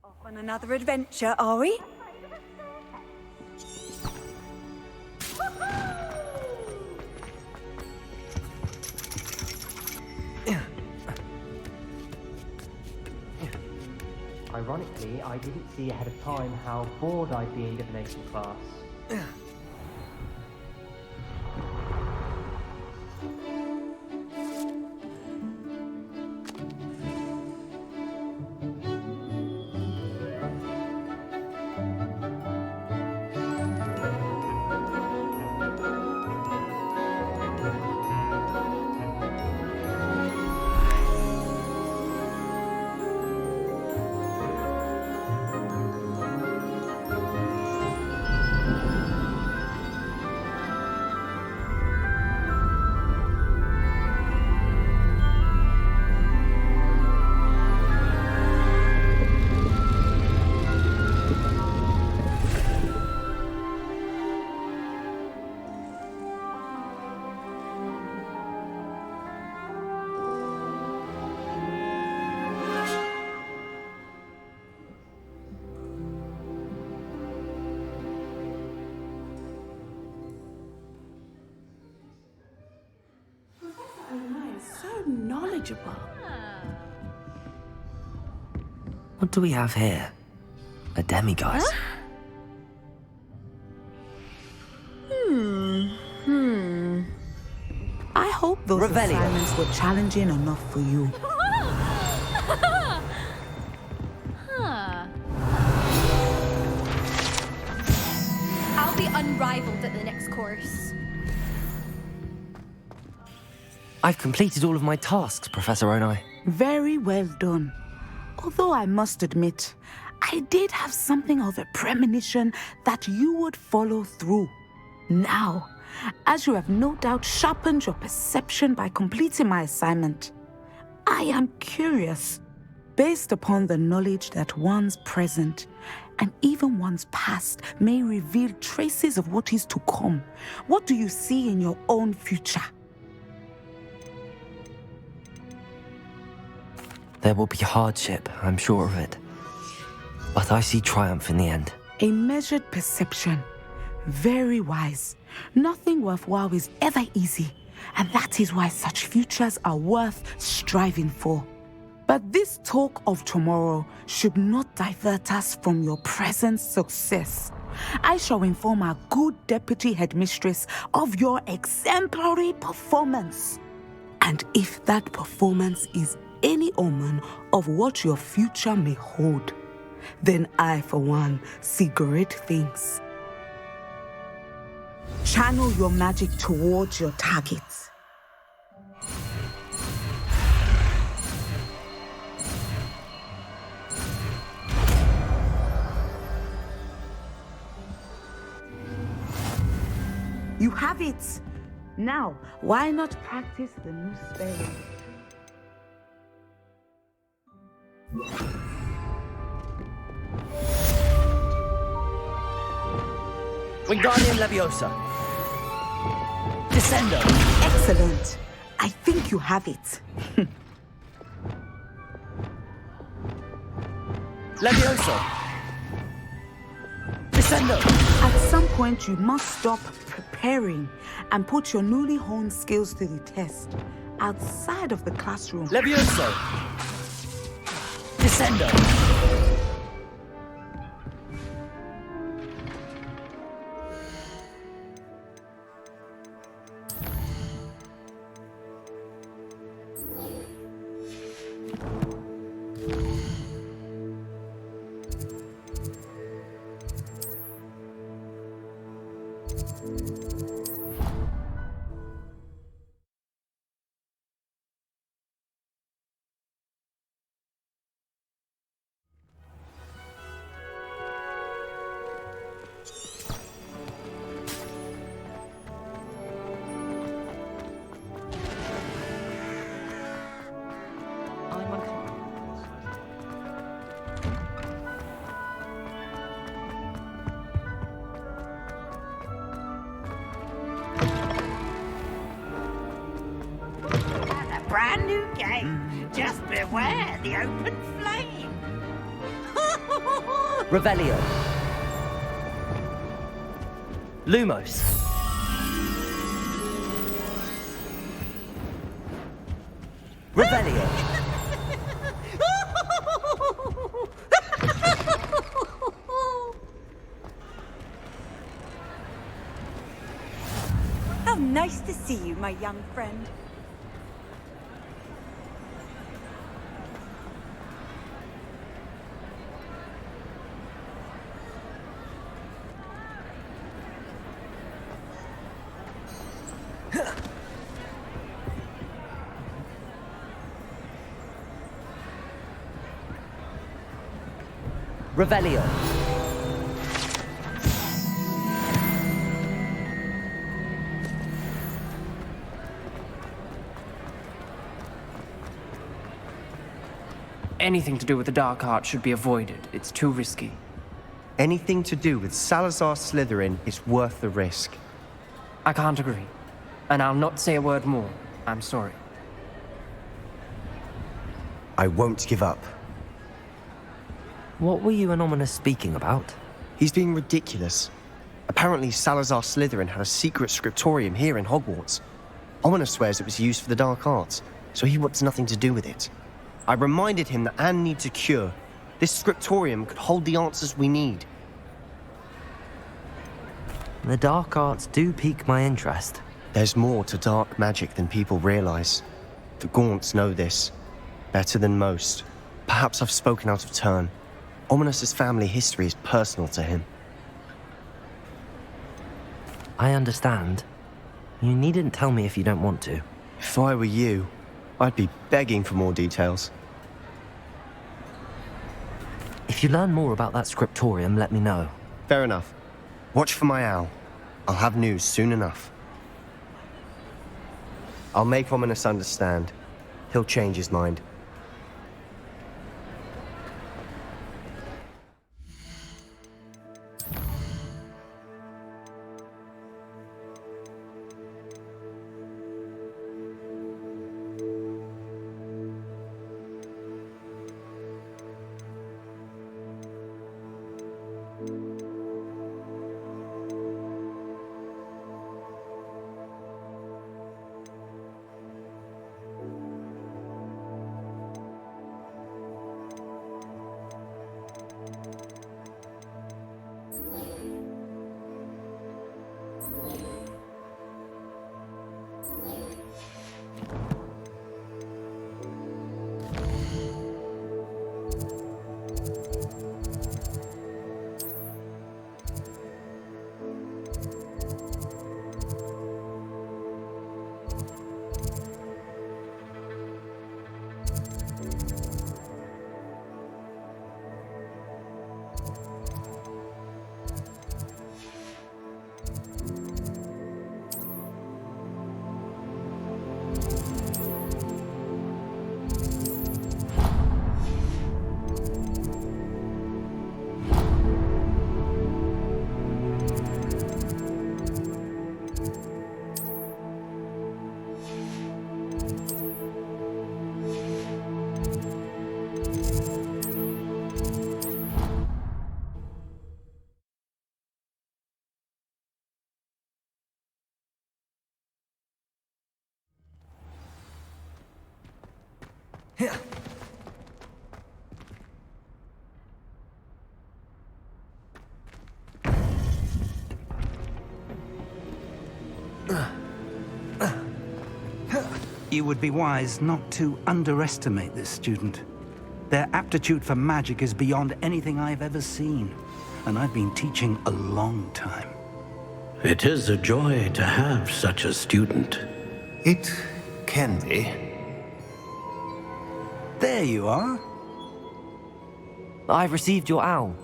Off on another adventure, are we? Ironically, I didn't see ahead of time how bored I'd be in divination class. Knowledgeable. What do we have here? A demigod. Huh? I hope those assignments were challenging enough for you. I'll be unrivaled at the next course. I've completed all of my tasks, Professor Onai. Very well done. Although I must admit, I did have something of a premonition that you would follow through. Now, as you have no doubt sharpened your perception by completing my assignment, I am curious, based upon the knowledge that one's present and even one's past may reveal traces of what is to come. What do you see in your own future? There will be hardship, I'm sure of it. But I see triumph in the end. A measured perception. Very wise. Nothing worthwhile is ever easy, and that is why such futures are worth striving for. But this talk of tomorrow should not divert us from your present success. I shall inform our good deputy headmistress of your exemplary performance. And if that performance is any omen of what your future may hold, then I, for one, see great things. Channel your magic towards your targets. You have it! Now, why not practice the new spell? Wingardium Leviosa. Descendo. Excellent. I think you have it. Leviosa. Descendo. At some point, you must stop preparing and put your newly honed skills to the test outside of the classroom. Leviosa. Descendo. brand new game. Just beware the open flame. Revelio. Lumos. Revelio. How nice to see you, my young friend. Revelio. Anything to do with the dark art should be avoided. It's too risky. Anything to do with Salazar Slytherin is worth the risk. I can't agree. And I'll not say a word more. I'm sorry. I won't give up. What were you and Ominous speaking about? He's being ridiculous. Apparently Salazar Slytherin had a secret scriptorium here in Hogwarts. Ominous swears it was used for the dark arts, so he wants nothing to do with it. I reminded him that Anne needs a cure. This scriptorium could hold the answers we need. The dark arts do pique my interest. There's more to dark magic than people realize. The Gaunts know this. Better than most. Perhaps I've spoken out of turn. Ominous's family history is personal to him. I understand. You needn't tell me if you don't want to. If I were you, I'd be begging for more details. If you learn more about that scriptorium, let me know. Fair enough. Watch for my owl. I'll have news soon enough. I'll make Ominous understand. He'll change his mind. You would be wise not to underestimate this student. Their aptitude for magic is beyond anything I've ever seen, and I've been teaching a long time. It is a joy to have such a student. It can be. There you are. I've received your owl.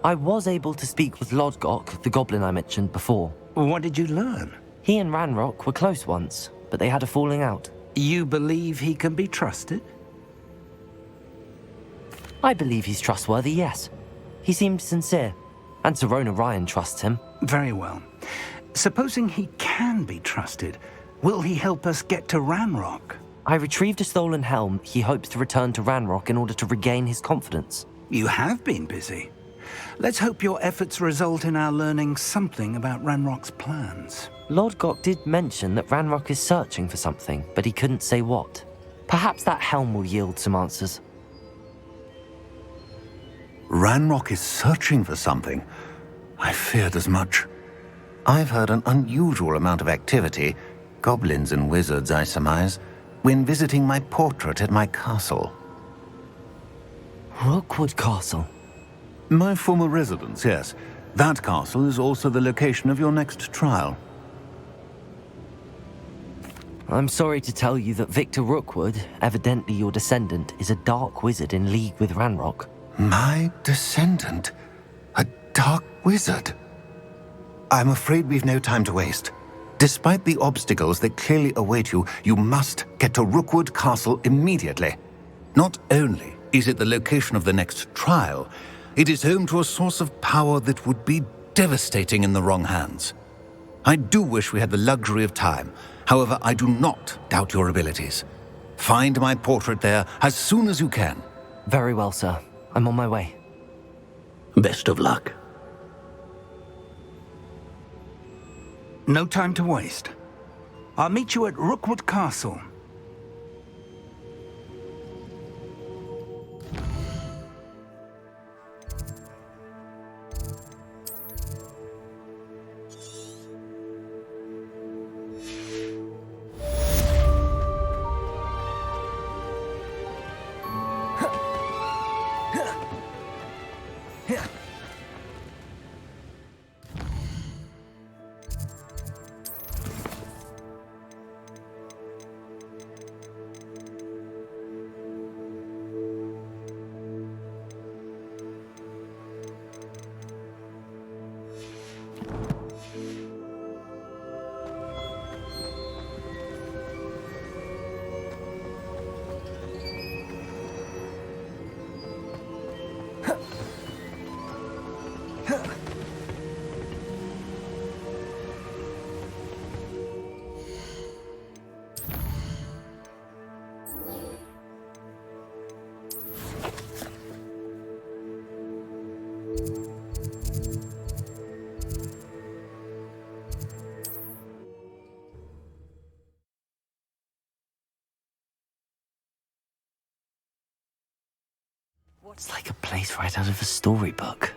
I was able to speak with Lodgok, the goblin I mentioned before. What did you learn? He and Ranrock were close once, but they had a falling out. You believe he can be trusted? I believe he's trustworthy, yes. He seemed sincere, and Serona Ryan trusts him. Very well. Supposing he can be trusted, will he help us get to Ranrock? I retrieved a stolen helm he hopes to return to Ranrock in order to regain his confidence. You have been busy. Let's hope your efforts result in our learning something about Ranrock's plans. Lord Gok did mention that Ranrock is searching for something, but he couldn't say what. Perhaps that helm will yield some answers. Ranrock is searching for something. I feared as much. I've heard an unusual amount of activity, goblins and wizards, I surmise, when visiting my portrait at my castle. Rookwood Castle? My former residence, yes. That castle is also the location of your next trial. I'm sorry to tell you that Victor Rookwood, evidently your descendant, is a dark wizard in league with Ranrock. My descendant? A dark wizard? I'm afraid we've no time to waste. Despite the obstacles that clearly await you, you must get to Rookwood Castle immediately. Not only is it the location of the next trial, it is home to a source of power that would be devastating in the wrong hands. I do wish we had the luxury of time. However, I do not doubt your abilities. Find my portrait there as soon as you can. Very well, sir. I'm on my way. Best of luck. No time to waste. I'll meet you at Rookwood Castle. It's like a place right out of a storybook.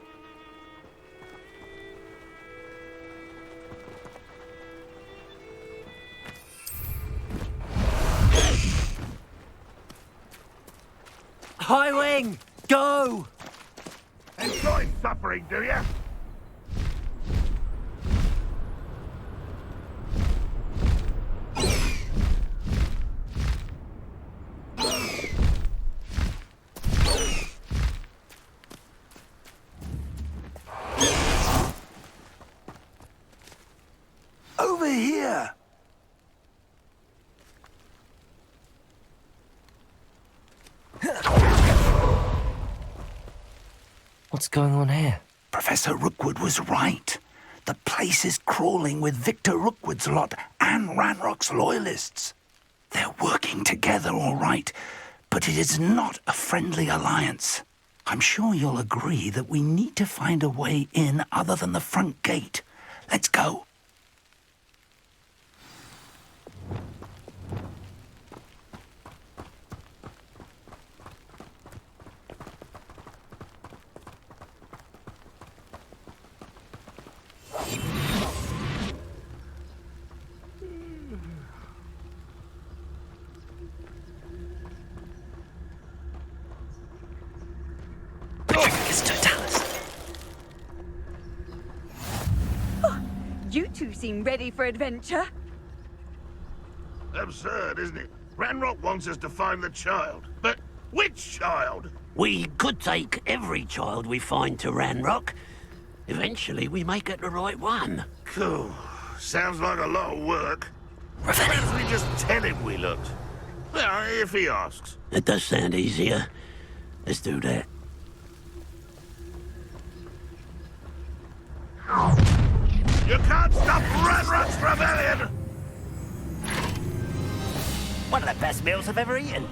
Highwing! Go! Enjoy suffering, do you? Over here! What's going on here? Professor Rookwood was right. The place is crawling with Victor Rookwood's lot and Ranrock's loyalists. They're working together, all right, but it is not a friendly alliance. I'm sure you'll agree that we need to find a way in other than the front gate. Let's go. You two seem ready for adventure. Absurd, isn't it? Ranrock wants us to find the child. But which child? We could take every child we find to Ranrock. Eventually, we may get the right one. Cool. Sounds like a lot of work. Why don't we just tell him we looked? Well, if he asks. It does sound easier. Let's do that. You can't stop Ranrock's rebellion! One of the best meals I've ever eaten.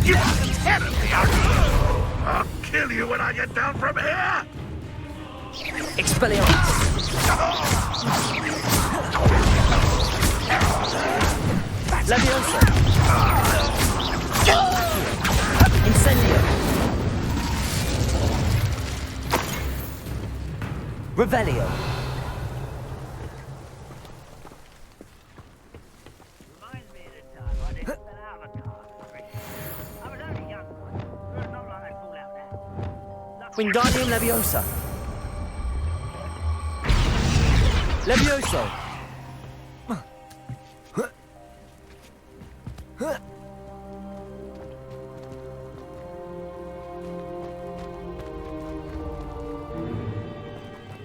You tearing me out here! I'll kill you when I get down from here! Expelliarmus! Leviosa! Incendio! Revelio! Reminds me of the time I didn't spell out of a car. I was only young once, but not like I fall out now. Wingardium Leviosa. Levioso.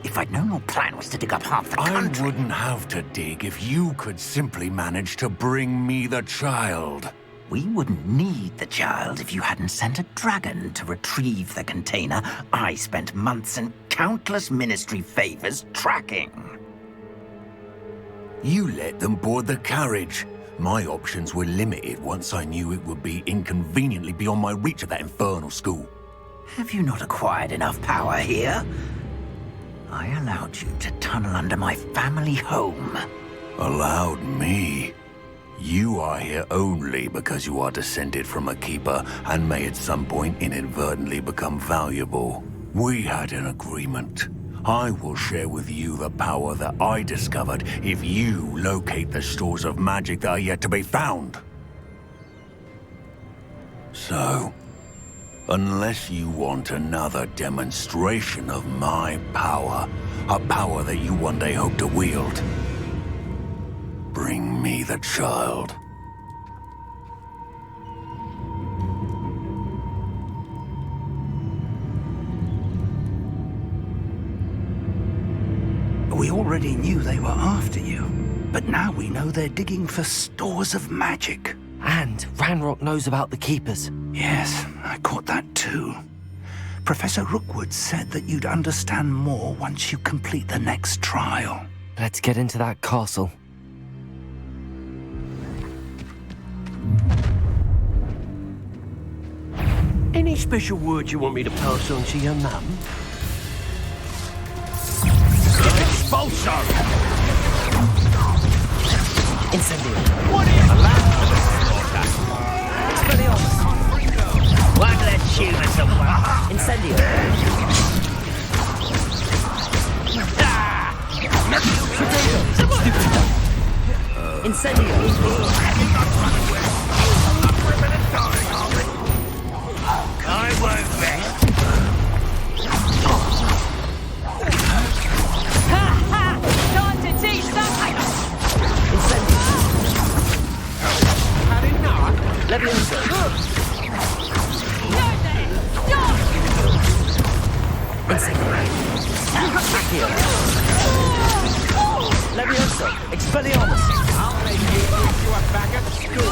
If I'd known your plan was to dig up half the country... I wouldn't have to dig if you could simply manage to bring me the child. We wouldn't need the child if you hadn't sent a dragon to retrieve the container I spent months and countless ministry favors tracking. You let them board the carriage. My options were limited once I knew it would be inconveniently beyond my reach at that infernal school. Have you not acquired enough power here? I allowed you to tunnel under my family home. Allowed me? You are here only because you are descended from a keeper and may at some point inadvertently become valuable. We had an agreement. I will share with you the power that I discovered if you locate the stores of magic that are yet to be found. So, unless you want another demonstration of my power, a power that you one day hope to wield, bring me the child. We already knew they were after you, but now we know they're digging for stores of magic. And Ranrock knows about the Keepers. Yes, I caught that too. Professor Rookwood said that you'd understand more once you complete the next trial. Let's get into that castle. Any special words you want me to pass on to your mum? Expulso! Incendio! What are you allowed? Expelliarmus! Won't let you as a well. Incendio! Incendio! I won't bet. Time to teach something! Incendio! Had enough? Leviosa! Incendio! Accio! Leviosa! Expelliarmus! I'll make you wish you were back at school.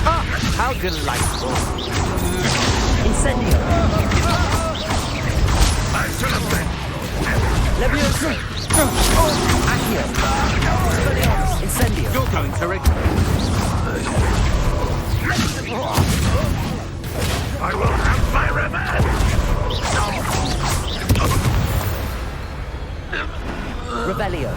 Ah, how delightful. Incendio! I should have been. Leviosa! Accio! Expelliarmus! Incendio! You're going to regret. I will have my revenge! Revelio!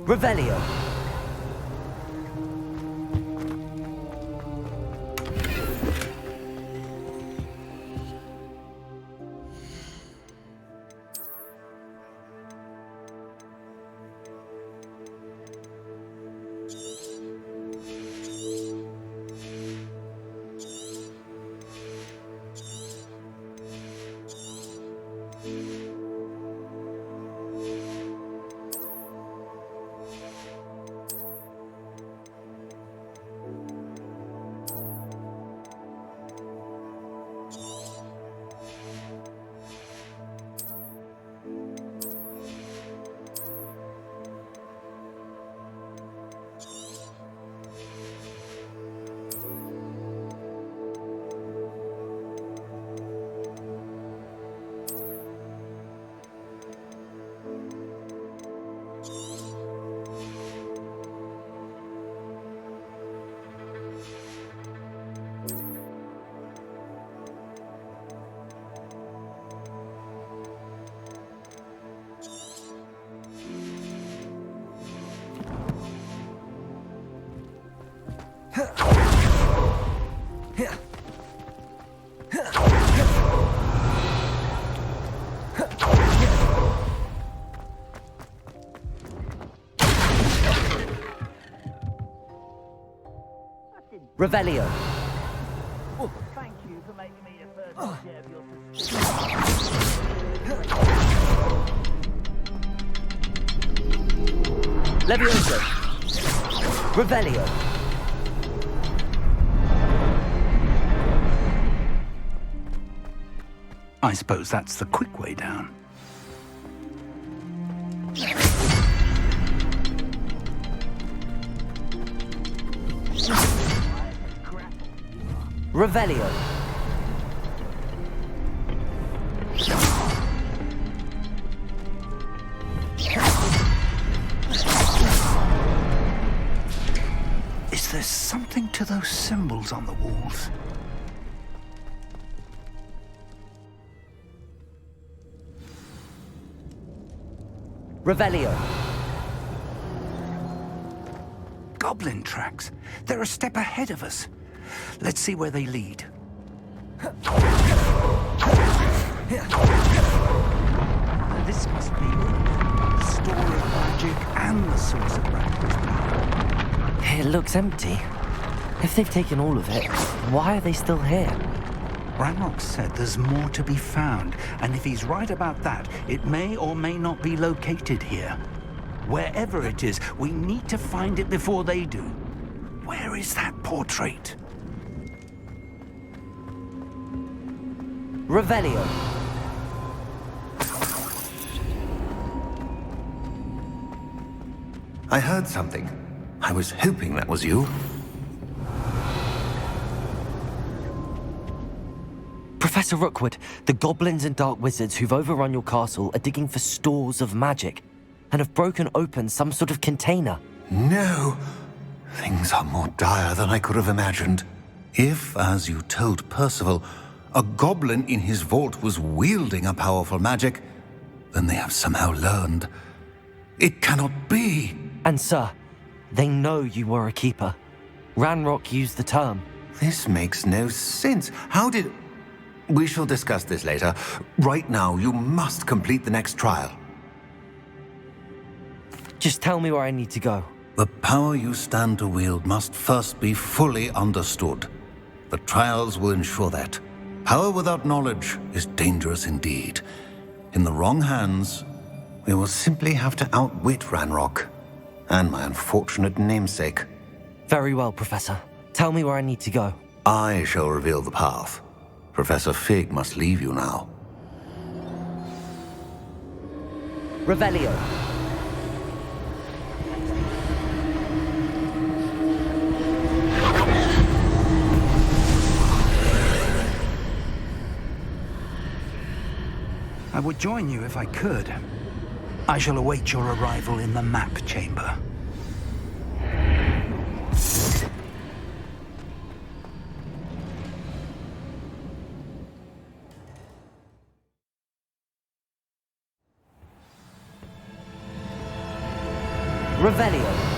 Revelio! Revelio. Thank you for making me the first object of your Levioso. Revelio. I suppose that's the quick way down. Revelio. Is there something to those symbols on the walls? Revelio. Goblin tracks. They're a step ahead of us. Let's see where they lead. This must be the store of magic and the source of Ranrock's power. It looks empty. If they've taken all of it, why are they still here? Ranrock said there's more to be found, and if he's right about that, it may or may not be located here. Wherever it is, we need to find it before they do. Where is that portrait? Revelio. I heard something. I was hoping that was you. Professor Rookwood, the goblins and dark wizards who've overrun your castle are digging for stores of magic and have broken open some sort of container. No! Things are more dire than I could have imagined. If, as you told Percival, a goblin in his vault was wielding a powerful magic, then they have somehow learned. It cannot be! And sir, they know you were a keeper. Ranrock used the term. This makes no sense. How did... We shall discuss this later. Right now, you must complete the next trial. Just tell me where I need to go. The power you stand to wield must first be fully understood. The trials will ensure that. Power without knowledge is dangerous indeed. In the wrong hands, we will simply have to outwit Ranrock and my unfortunate namesake. Very well, Professor. Tell me where I need to go. I shall reveal the path. Professor Fig must leave you now. Revelio. I would join you if I could. I shall await your arrival in the map chamber. Revelio.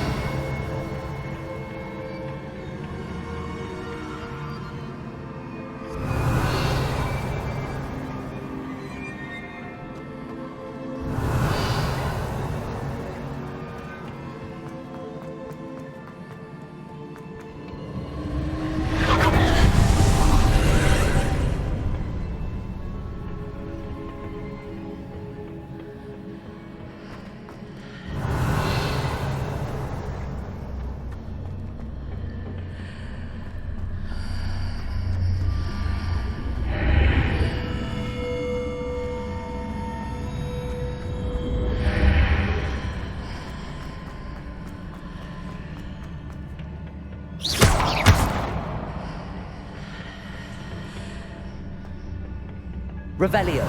Revelio.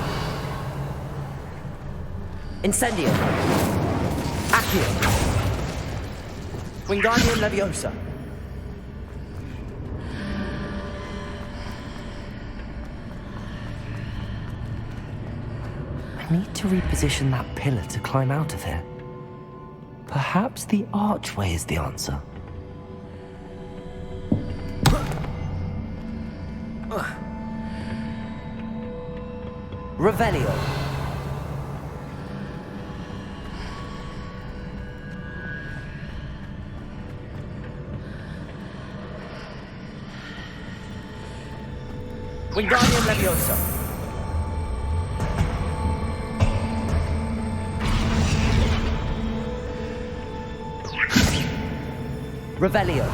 Incendio. Accio. Wingardium Leviosa. I need to reposition that pillar to climb out of here. Perhaps the archway is the answer. Revelio. Wingardium Leviosa. Revelio.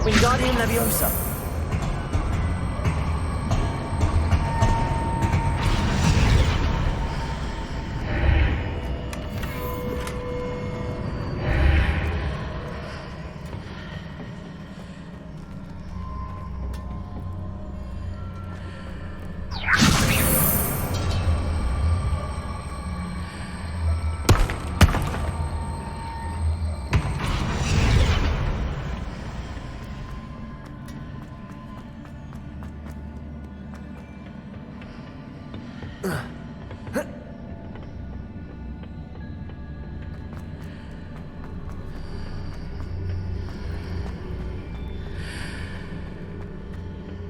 Wingardium Leviosa.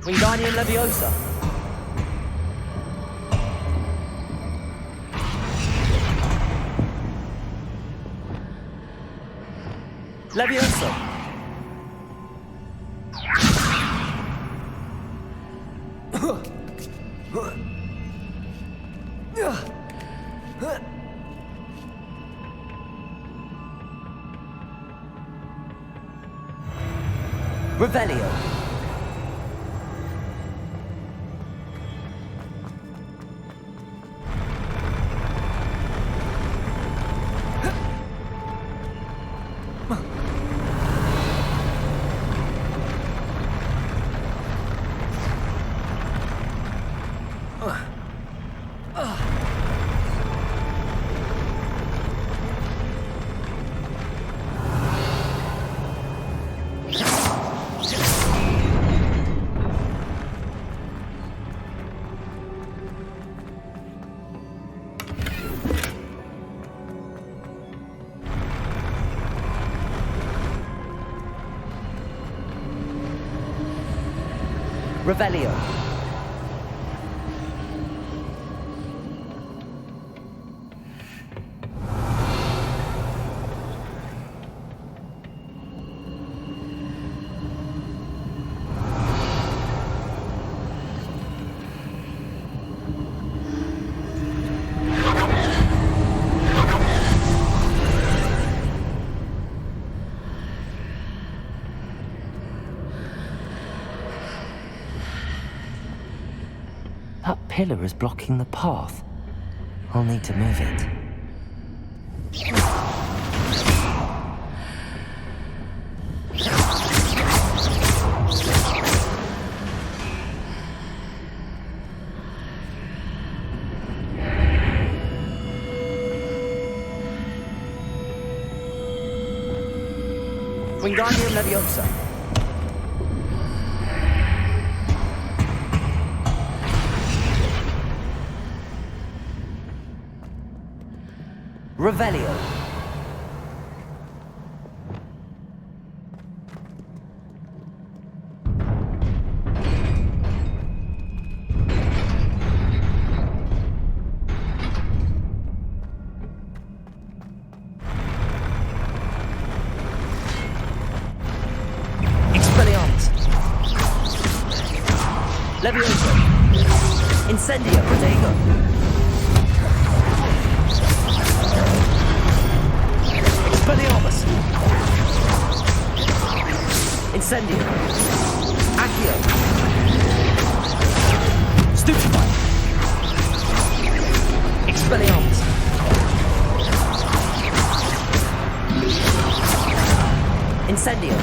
Wingardium Leviosa. Leviosa. Revelio. Revelio. That pillar is blocking the path. I'll need to move it. Wingardium Leviosa. Revelio. Expelliarmus. Leviosa. Incendio. Protego. Expelliarmus! Incendio! Accio! Stupefy! Expelliarmus! Incendio!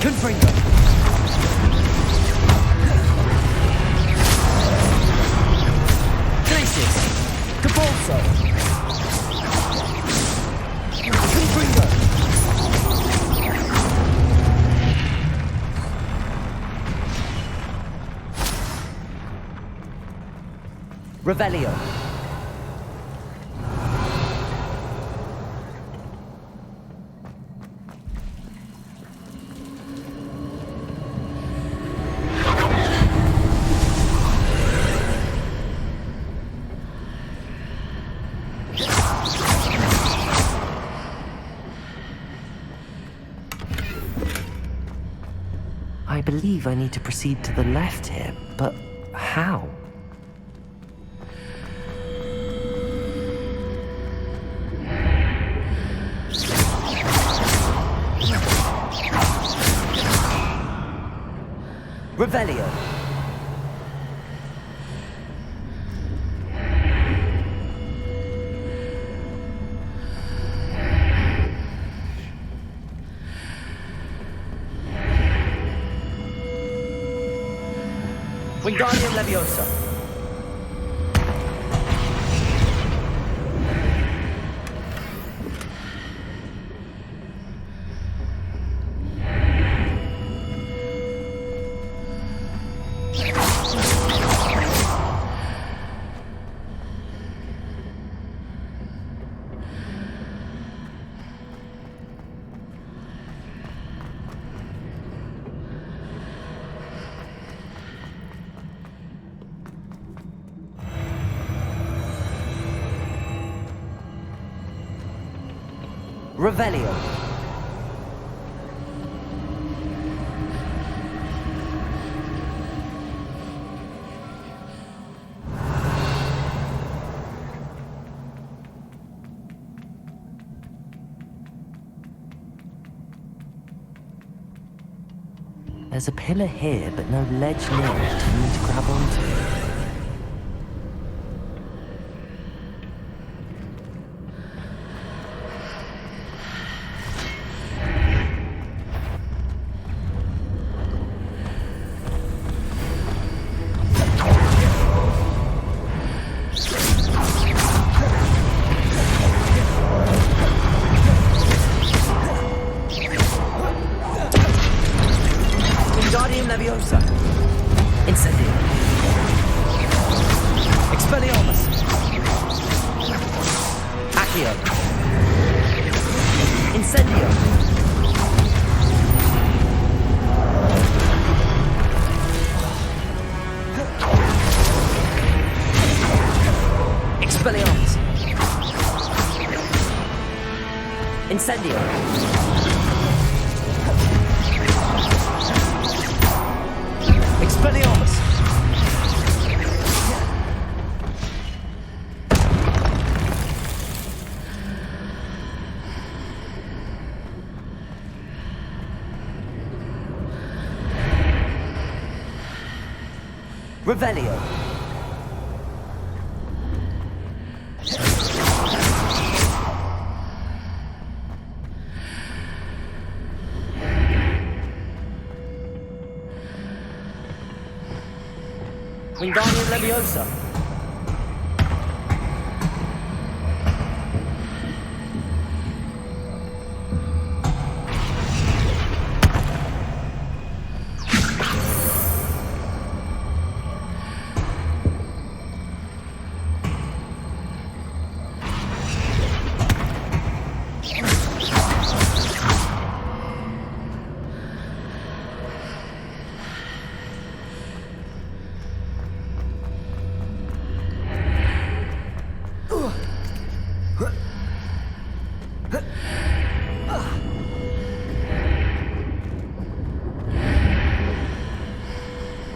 Confringo! Glacius! Cabalso! Confringo! Revelio. believe I need to proceed to the left here, but how? Revelio. Wingardium Leviosa. Revelio. There's a pillar here, but no ledge near it for me to grab onto. Wingardium Leviosa. Incendio. Expelliarmus. Accio. Incendio. Expelliarmus. Incendio. Expelliarmus! Revelio. Wingardium Leviosa.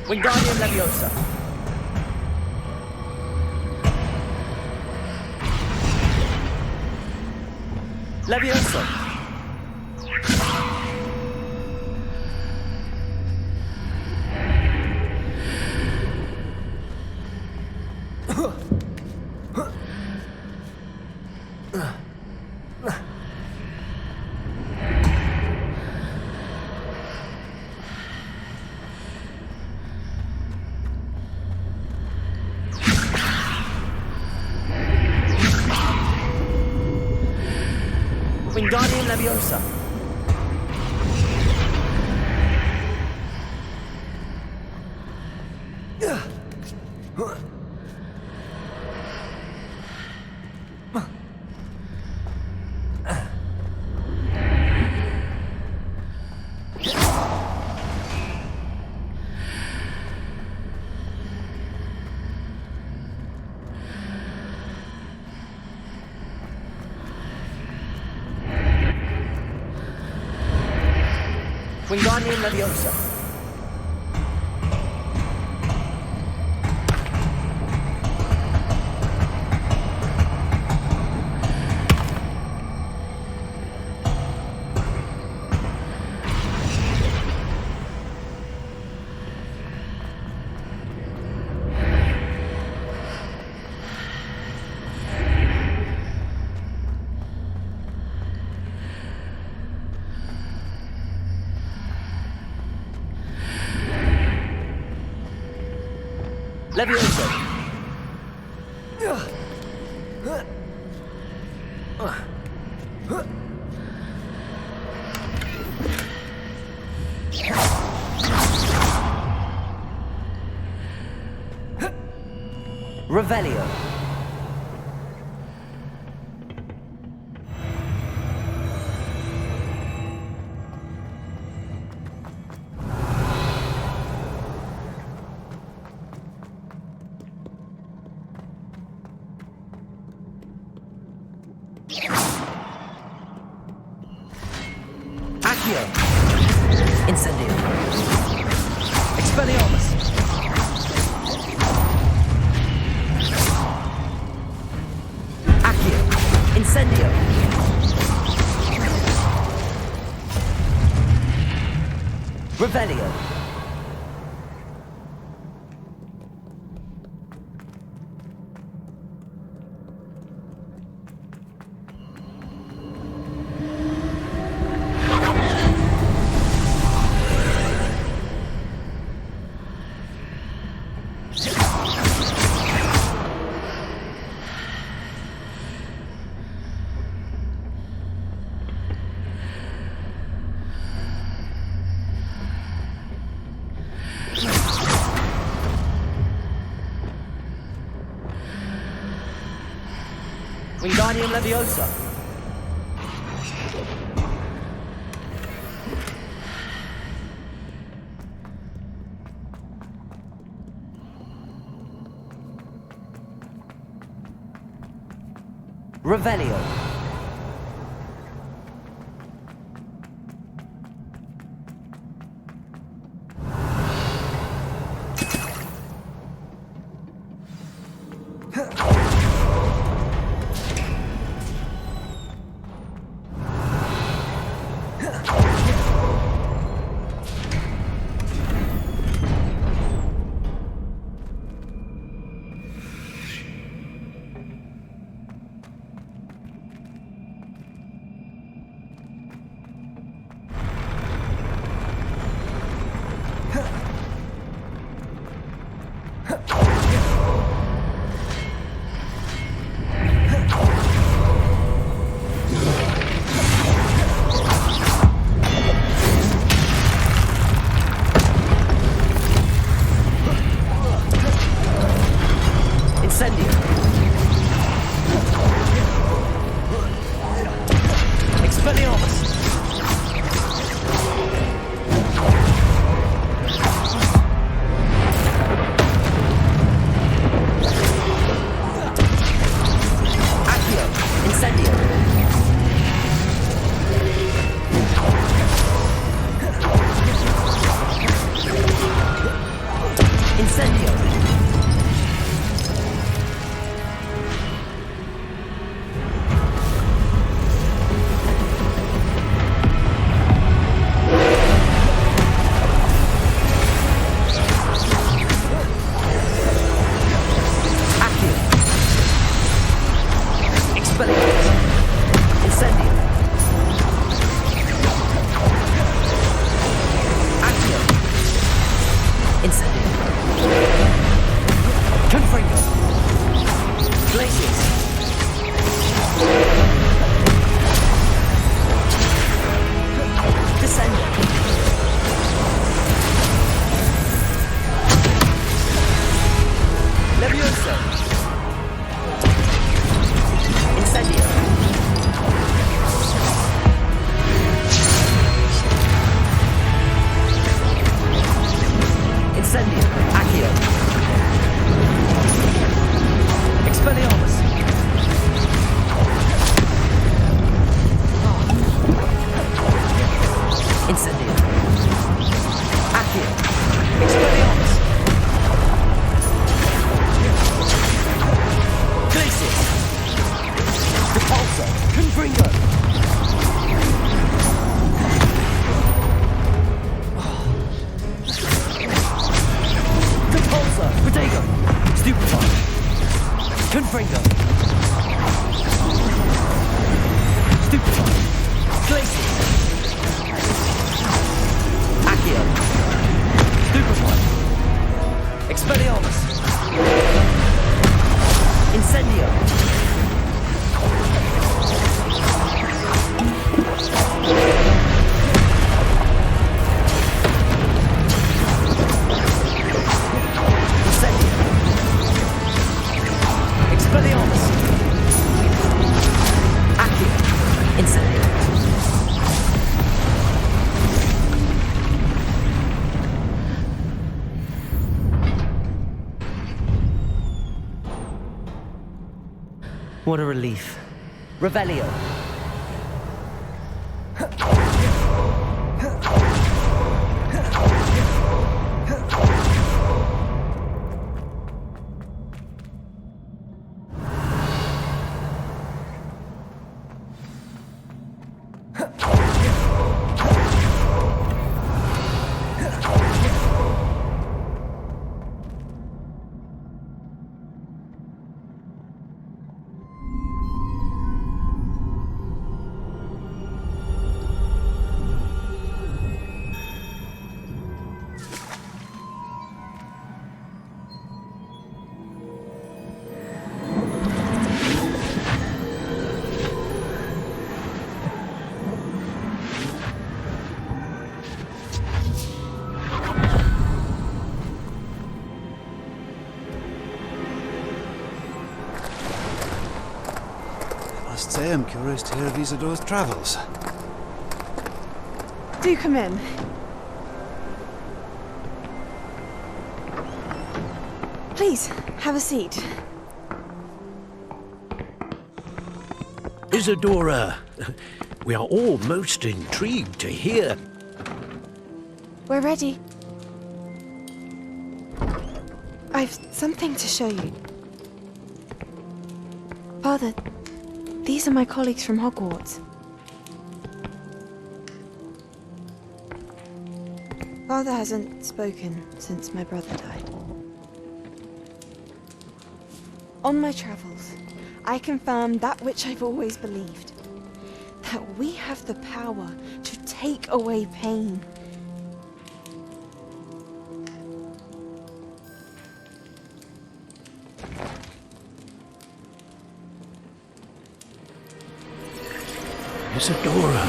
Wingardium Leviosa. Leviosa. Wingardium Leviosa. Wingardium Leviosa. Levioso! Revelio. Accio. Incendio. Expelliarmus. Accio. Incendio. Revelio. Wingardium Leviosa. Revelio. Expelliarmus! What a relief. Revelio. Must say I'm curious to hear of Isadora's travels. Do come in. Please, have a seat. Isadora, we are all most intrigued to hear. We're ready. I've something to show you. Father, these are my colleagues from Hogwarts. Father hasn't spoken since my brother died. On my travels, I confirmed that which I've always believed. That we have the power to take away pain. Isadora.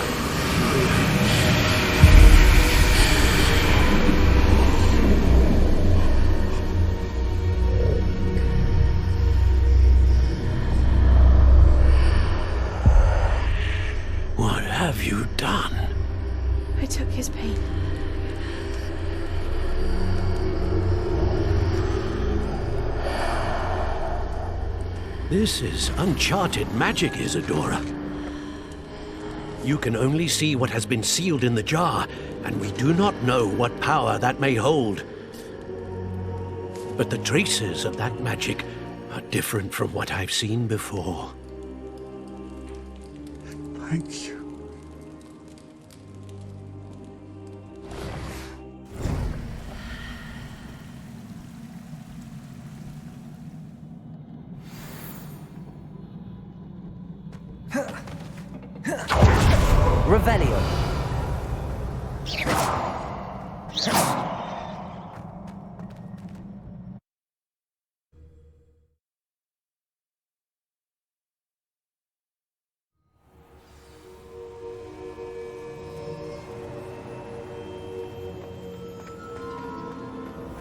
What have you done? I took his pain. This is uncharted magic, Isadora. You can only see what has been sealed in the jar, and we do not know what power that may hold. But the traces of that magic are different from what I've seen before. Thank you. Revelio.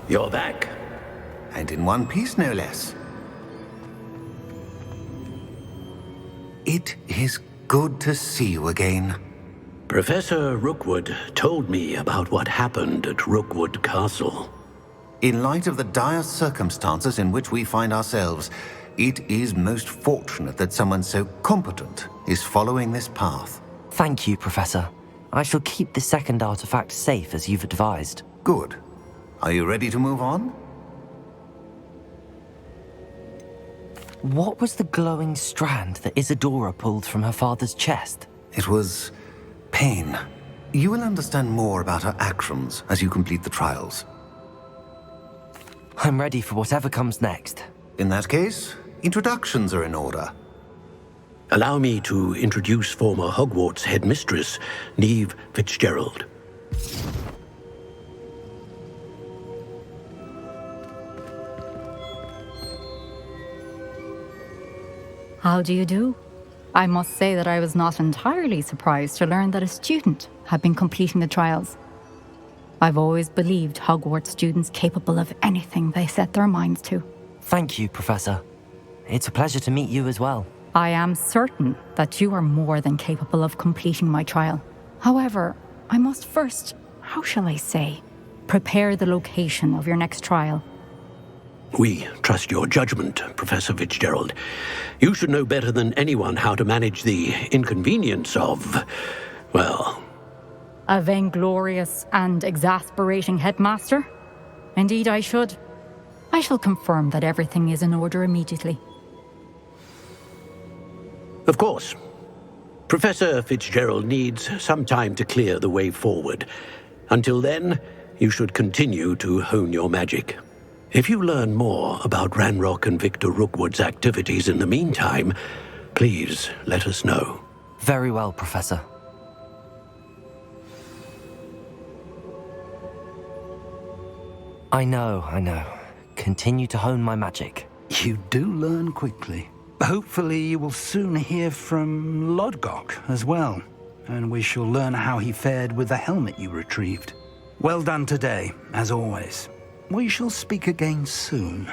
You're back. And in one piece, no less. It is good to see you again. Professor Rookwood told me about what happened at Rookwood Castle. In light of the dire circumstances in which we find ourselves, it is most fortunate that someone so competent is following this path. Thank you, Professor. I shall keep the second artifact safe as you've advised. Good. Are you ready to move on? What was the glowing strand that Isadora pulled from her father's chest? It was pain. You will understand more about her actions as you complete the trials. I'm ready for whatever comes next. In that case, introductions are in order. Allow me to introduce former Hogwarts headmistress, Neve Fitzgerald. How do you do? I must say that I was not entirely surprised to learn that a student had been completing the trials. I've always believed Hogwarts students capable of anything they set their minds to. Thank you, Professor. It's a pleasure to meet you as well. I am certain that you are more than capable of completing my trial. However, I must first, how shall I say, prepare the location of your next trial. We trust your judgment, Professor Fitzgerald. You should know better than anyone how to manage the inconvenience of, well... A vainglorious and exasperating headmaster? Indeed I should. I shall confirm that everything is in order immediately. Of course. Professor Fitzgerald needs some time to clear the way forward. Until then, you should continue to hone your magic. If you learn more about Ranrock and Victor Rookwood's activities in the meantime, please let us know. Very well, Professor. I know. Continue to hone my magic. You do learn quickly. Hopefully you will soon hear from Lodgok as well, and we shall learn how he fared with the helmet you retrieved. Well done today, as always. We shall speak again soon.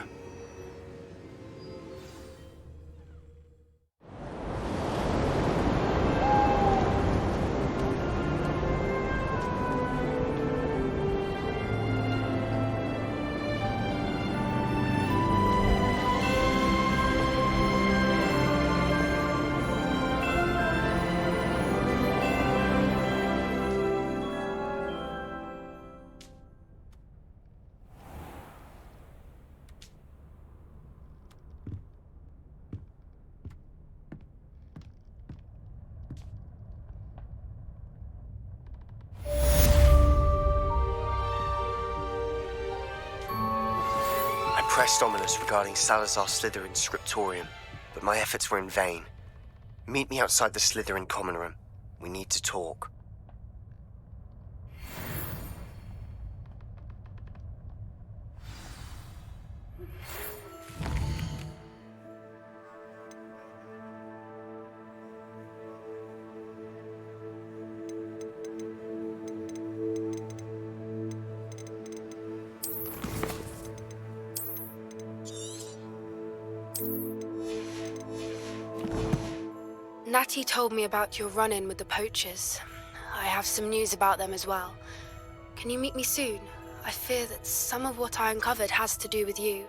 I pressed Ominous regarding Salazar Slytherin's scriptorium, but my efforts were in vain. Meet me outside the Slytherin common room. We need to talk. Natty told me about your run-in with the poachers. I have some news about them as well. Can you meet me soon? I fear that some of what I uncovered has to do with you.